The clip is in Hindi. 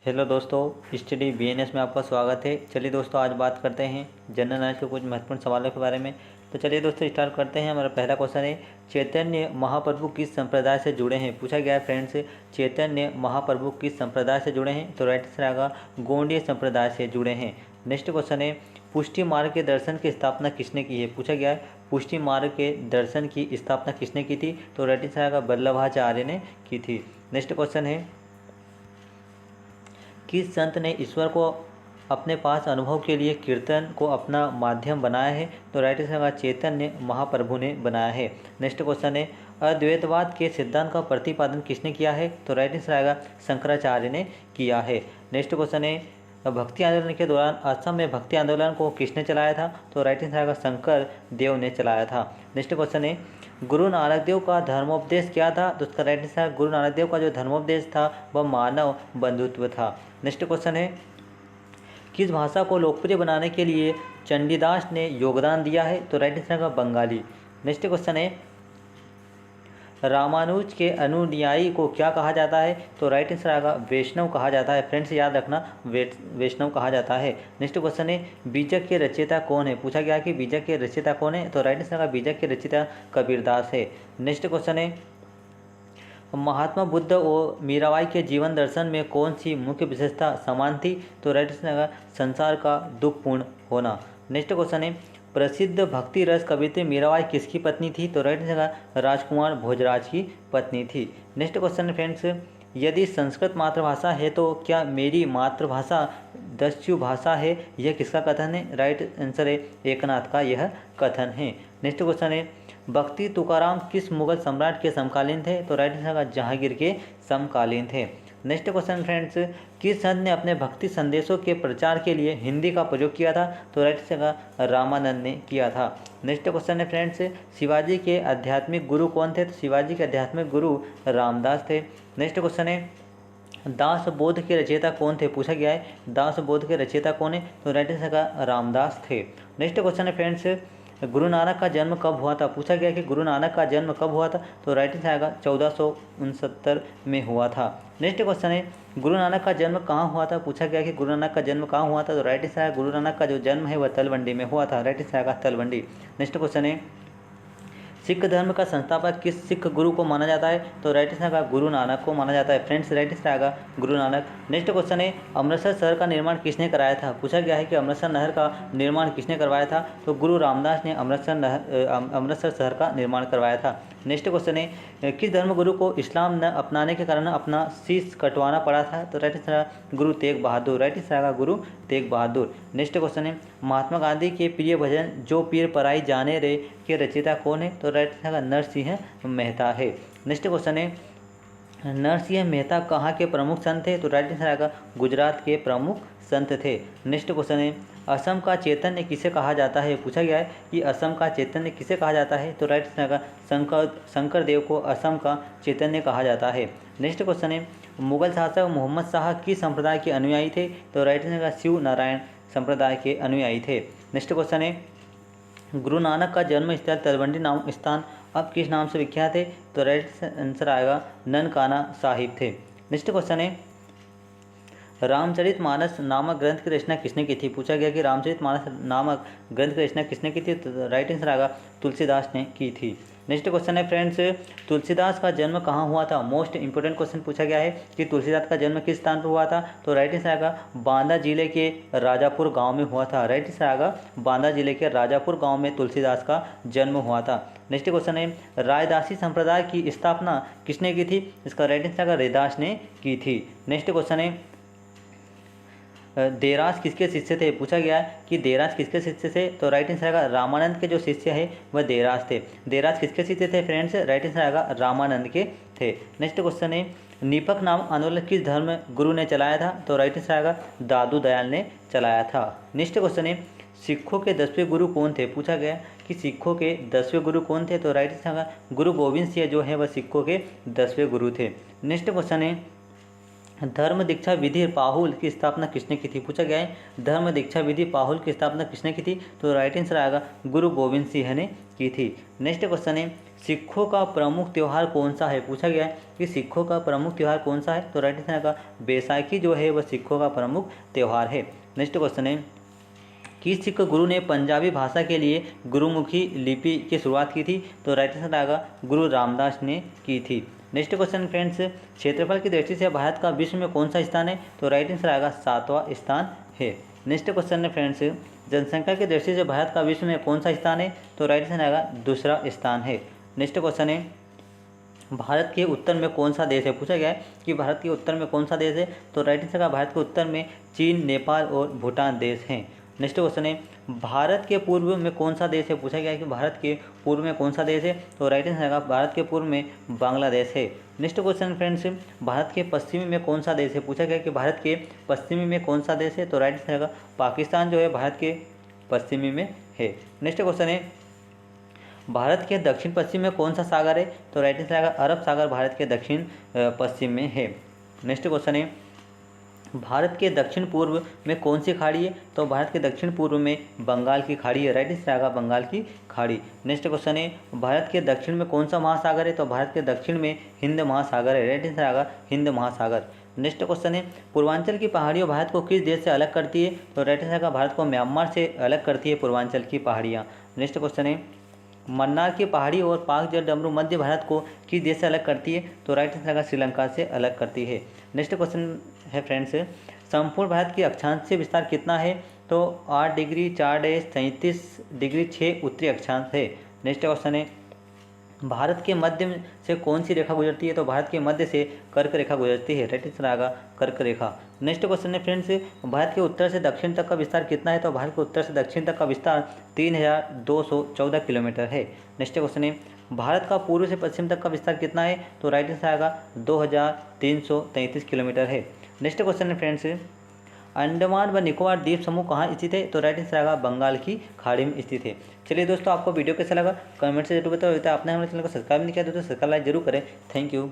हेलो दोस्तों, स्टडी बीएनएस में आपका स्वागत है। चलिए दोस्तों, आज बात करते हैं जनरल नॉलेज के कुछ महत्वपूर्ण सवालों के बारे में। तो चलिए दोस्तों, स्टार्ट करते हैं। हमारा पहला क्वेश्चन है, चैतन्य महाप्रभु किस संप्रदाय से जुड़े हैं? पूछा गया है फ्रेंड्स, चैतन्य महाप्रभु किस संप्रदाय से जुड़े हैं? तो राइट आंसर आएगा गौड़ीय संप्रदाय से जुड़े हैं। नेक्स्ट क्वेश्चन है, पुष्टि मार्ग के दर्शन की स्थापना किसने की है? पूछा गया है पुष्टि मार्ग के दर्शन की स्थापना किसने की थी? तो राइट आंसर आएगा वल्लभाचार्य ने की थी। नेक्स्ट क्वेश्चन है, किस संत ने ईश्वर को अपने पास अनुभव के लिए कीर्तन को अपना माध्यम बनाया है? तो राइट आंसर होगा चैतन्य महाप्रभु ने बनाया है। नेक्स्ट क्वेश्चन है, अद्वैतवाद के सिद्धांत का प्रतिपादन किसने किया है? तो राइट आंसर आएगा शंकराचार्य ने किया है। नेक्स्ट क्वेश्चन है, भक्ति आंदोलन के दौरान असम में भक्ति आंदोलन को किसने चलाया था? तो राइट आंसर आएगा शंकर देव ने चलाया था। नेक्स्ट क्वेश्चन है, गुरु नानक देव का धर्मोपदेश क्या था? तो उसका राइट आंसर गुरु नानक देव का जो धर्मोपदेश था वह मानव बंधुत्व था। नेक्स्ट क्वेश्चन है, किस भाषा को लोकप्रिय बनाने के लिए चंडीदास ने योगदान दिया है? तो राइट आंसर का बंगाली। नेक्स्ट क्वेश्चन है, रामानुज के अनुयायी को क्या कहा जाता है? तो राइट आंसर आएगा वैष्णव कहा जाता है। फ्रेंड्स याद रखना, वैष्णव कहा जाता है। नेक्स्ट क्वेश्चन है, बीजक के रचयिता कौन है? पूछा गया कि बीजक के रचयिता कौन है? तो राइट आंसर आएगा बीजक के रचयिता कबीरदास है। नेक्स्ट क्वेश्चन है, महात्मा बुद्ध और मीराबाई के जीवन दर्शन में कौन सी मुख्य विशेषता समान थी? तो राइट आंसर आएगा संसार का दुखपूर्ण होना। नेक्स्ट क्वेश्चन है, प्रसिद्ध भक्ति रस कवित्री मीराबाई किसकी पत्नी थी? तो राइट आंसर आएगा राजकुमार भोजराज की पत्नी थी। नेक्स्ट क्वेश्चन है फ्रेंड्स, यदि संस्कृत मातृभाषा है तो क्या मेरी मातृभाषा दस्यु भाषा है? यह किसका कथन है? राइट आंसर है एकनाथ का यह कथन है। नेक्स्ट क्वेश्चन है, भक्ति तुकाराम किस मुगल सम्राट के समकालीन थे? तो राइट आंसर का जहांगीर के समकालीन थे। नेक्स्ट क्वेश्चन फ्रेंड्स, किस संत ने अपने भक्ति संदेशों के प्रचार के लिए हिंदी का प्रयोग किया था? तो राइट आंसर का रामानंद ने किया था। नेक्स्ट क्वेश्चन है फ्रेंड्स, शिवाजी के आध्यात्मिक गुरु कौन थे? तो शिवाजी के आध्यात्मिक गुरु रामदास थे। नेक्स्ट क्वेश्चन है, दास बोध के रचयिता कौन थे? पूछा गया है दास बोध के रचयिता कौन है? तो राइट आंसर का रामदास थे। नेक्स्ट क्वेश्चन है फ्रेंड्स, गुरु नानक का जन्म कब हुआ था? पूछा गया कि गुरु नानक का जन्म कब हुआ था? तो राइट आंसर आएगा 1469 में हुआ था। नेक्स्ट क्वेश्चन है, गुरु नानक का जन्म कहाँ हुआ था? पूछा गया कि गुरु नानक का जन्म कहाँ हुआ था? तो राइट आंसर आएगा गुरु नानक का जो जन्म है वह तलवंडी में हुआ था। राइट आंसर आएगा तलवंडी। नेक्स्ट क्वेश्चन है, सिख धर्म का संस्थापक किस सिख गुरु को माना जाता है? तो राइट आंसर का गुरु नानक को माना जाता है। फ्रेंड्स राइट आंसर आएगा गुरु नानक। नेक्स्ट क्वेश्चन है, अमृतसर शहर का निर्माण किसने कराया था? पूछा गया है कि अमृतसर नहर का निर्माण किसने करवाया था? तो गुरु रामदास ने अमृतसर शहर का निर्माण करवाया था। नेक्स्ट क्वेश्चन है, किस धर्मगुरु को इस्लाम न अपनाने के कारण अपना शीश कटवाना पड़ा था? तो right answer Guru Tegh Bahadur. Right answer आएगा गुरु तेग बहादुर। नेक्स्ट क्वेश्चन है, महात्मा गांधी के प्रिय भजन जो पीर पराई जाने रे के रचयिता कौन है? तो राइट आंसर नरसिंह मेहता है। नेक्स्ट क्वेश्चन है, नरसिंह मेहता कहाँ के प्रमुख संत थे? तो राइट आंसर आएगा गुजरात के प्रमुख संत थे। नेक्स्ट क्वेश्चन है, असम का चैतन्य किसे कहा जाता है? पूछा गया है कि असम का चैतन्य किसे कहा जाता है? तो राइट आंसर आएगा शंकर देव को असम का चैतन्य कहा जाता है। नेक्स्ट क्वेश्चन है, मुगल शासक मोहम्मद शाह किस संप्रदाय के अनुयायी थे? तो राइट आंसर आएगा शिव नारायण संप्रदाय के अनुयायी थे। नेक्स्ट क्वेश्चन है, गुरु नानक का जन्म स्थल तलवंडी नाम स्थान अब किस नाम से विख्यात है? तो राइट आंसर आएगा ननकाना साहिब थे। नेक्स्ट क्वेश्चन है, रामचरितमानस नामक ग्रंथ की रचना किसने की थी? पूछा गया कि रामचरितमानस नामक ग्रंथ की रचना किसने की थी? तो राइट आंसर आएगा तुलसीदास ने की थी। नेक्स्ट क्वेश्चन है फ्रेंड्स, तुलसीदास का जन्म कहाँ हुआ था? मोस्ट इंपोर्टेंट क्वेश्चन पूछा गया है कि तुलसीदास का जन्म किस स्थान पर हुआ था? तो राइट आंसर आएगा बांदा जिले के राजापुर गांव में हुआ था। राइट आंसर आएगा बांदा जिले के राजापुर गांव में तुलसीदास का जन्म हुआ था। नेक्स्ट क्वेश्चन है, रायदासी संप्रदाय की स्थापना किसने की थी? इसका राइट आंसर आएगा रैदास ने की थी। नेक्स्ट क्वेश्चन है, देरास किसके शिष्य थे? पूछा गया है कि देरास किसके शिष्य थे? तो राइट आंसर आएगा रामानंद के जो शिष्य है वह देरास थे। देरास किसके शिष्य थे फ्रेंड्स? राइट आंसर आएगा रामानंद के थे। नेक्स्ट क्वेश्चन है, निपक नाम आंदोलन किस धर्म गुरु ने चलाया था? तो राइट आंसर आएगा दादू दयाल ने चलाया था। नेक्स्ट क्वेश्चन है, सिखों के 10वें गुरु कौन थे? पूछा गया कि सिखों के 10वें गुरु कौन थे? तो राइट आंसर गुरु गोविंद सिंह जो है वह सिखों के 10वें गुरु थे। नेक्स्ट क्वेश्चन है, धर्म दीक्षा विधि पाहुल की स्थापना किसने की थी? पूछा गया है धर्म दीक्षा विधि पाहुल की स्थापना किसने की थी? तो राइट आंसर आएगा गुरु गोविंद सिंह ने की थी। नेक्स्ट क्वेश्चन है सिखों का प्रमुख त्यौहार कौन सा है? पूछा गया है कि सिखों का प्रमुख त्यौहार कौन सा है? तो राइट आंसर आएगा बैसाखी जो है वह सिखों का प्रमुख त्यौहार है। नेक्स्ट क्वेश्चन है किस सिख गुरु ने पंजाबी भाषा के लिए गुरुमुखी लिपि की शुरुआत की थी? तो राइट आंसर आएगा गुरु रामदास ने की थी। नेक्स्ट क्वेश्चन फ्रेंड्स क्षेत्रफल की दृष्टि से भारत का विश्व में कौन सा स्थान है? तो राइट आंसर आएगा 7वां स्थान है। नेक्स्ट क्वेश्चन है फ्रेंड्स जनसंख्या की दृष्टि से भारत का विश्व में कौन सा स्थान है? तो राइट आंसर आएगा दूसरा स्थान है। नेक्स्ट क्वेश्चन है भारत के उत्तर में कौन सा देश है? पूछा गया है कि भारत के उत्तर में कौन सा देश है? तो राइट आंसर का भारत के उत्तर में चीन, नेपाल और भूटान देश हैं। नेक्स्ट क्वेश्चन है भारत के पूर्व में कौन सा देश है? पूछा गया है कि भारत के पूर्व में कौन सा देश है? तो राइट आंसर आएगा भारत के पूर्व में बांग्लादेश है। नेक्स्ट क्वेश्चन फ्रेंड्स भारत के पश्चिमी में कौन सा देश है? पूछा गया कि भारत के पश्चिमी में कौन सा देश है? तो राइट आंसर आएगा पाकिस्तान जो है भारत के पश्चिमी में है। नेक्स्ट क्वेश्चन है भारत के दक्षिण पश्चिम में कौन सा सागर है? तो राइट आंसर आएगा अरब सागर भारत के दक्षिण पश्चिम में है। नेक्स्ट क्वेश्चन है भारत के दक्षिण पूर्व में कौन सी खाड़ी है? तो भारत के दक्षिण पूर्व में बंगाल की खाड़ी है। राइट आंसर आएगा बंगाल की खाड़ी। नेक्स्ट क्वेश्चन है भारत के दक्षिण में कौन सा महासागर है? तो भारत के दक्षिण में हिंद महासागर है। राइट आंसर आएगा हिंद महासागर। नेक्स्ट क्वेश्चन है पूर्वांचल की पहाड़ियों भारत को किस देश से अलग करती है? तो राइट आंसर आएगा भारत को म्यांमार से अलग करती है पूर्वांचल की पहाड़ियाँ। नेक्स्ट क्वेश्चन है मन्नार की पहाड़ी और पाक जल डमरू मध्य भारत को किस देश से अलग करती है? तो राइट आंसर आएगा श्रीलंका से अलग करती है। नेक्स्ट क्वेश्चन है फ्रेंड्स संपूर्ण भारत की अक्षांश से विस्तार कितना है? तो 8 डिग्री 4 डेश 37 डिग्री 6 उत्तरी अक्षांश है। नेक्स्ट क्वेश्चन है भारत के मध्य से कौन सी रेखा गुजरती है? तो भारत के मध्य से कर्क रेखा गुजरती है। राइट आंसर आएगा कर्क रेखा। नेक्स्ट क्वेश्चन है फ्रेंड्स भारत के उत्तर से दक्षिण तक का विस्तार कितना है? तो भारत के उत्तर से दक्षिण तक का विस्तार 3214 किलोमीटर है। नेक्स्ट क्वेश्चन है भारत का पूर्व से पश्चिम तक का विस्तार कितना है? तो राइट आंसर आएगा 2333 किलोमीटर है। नेक्स्ट क्वेश्चन है फ्रेंड्स अंडमान व निकोबार द्वीप समूह कहाँ स्थित है? तो राइट आंसर आएगा बंगाल की खाड़ी में स्थित है। चलिए दोस्तों आपको वीडियो कैसा लगा कमेंट से जरूर बताओ। आपने हमारे चैनल को सब्सक्राइब नहीं किया तो सब्सक्राइब जरूर करें। Thank you.